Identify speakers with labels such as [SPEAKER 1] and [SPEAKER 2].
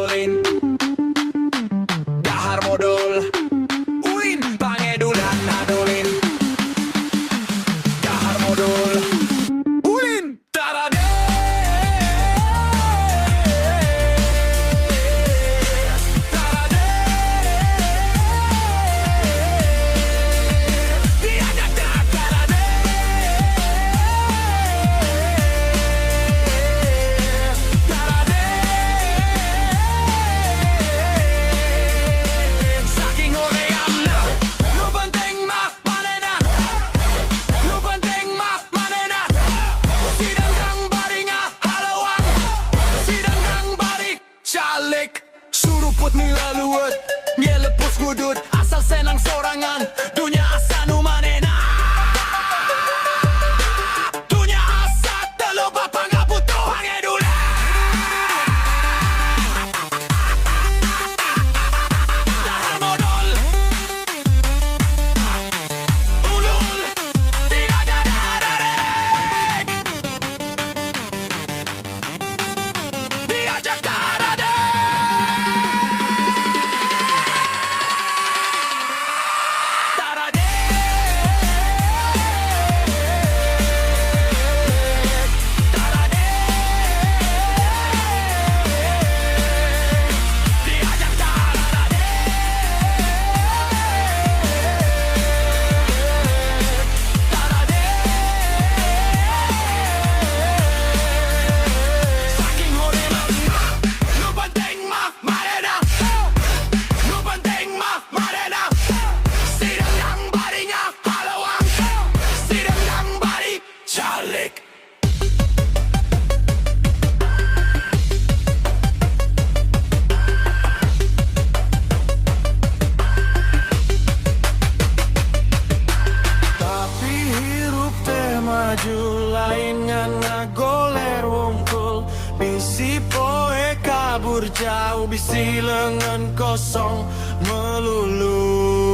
[SPEAKER 1] ngadolin dahar modal uin pangedulan ngadolin dahar modal uin tarade tarade diajak dah tarade tarade saking horeamna nu penting mah manena nu penting mah manena sidang kang baringa halawang sidang kang barik calik suruput nila luwet nyelepus kudut asal senang sorangan dunia asa nu manena dunia asa telo bapa ngabutuh pangedulan dahar modal ulul tidak ada dararek diajak darade tarade tarade diajak darade tarade saking horeamna nu penting mah manena nu penting mah manena sidang kang baringa halawang sidang kang barik calik tapi hirup teh maju lain ngan ngagoler wungkul bisi poe kabur jauh bisi lengan kosong melulu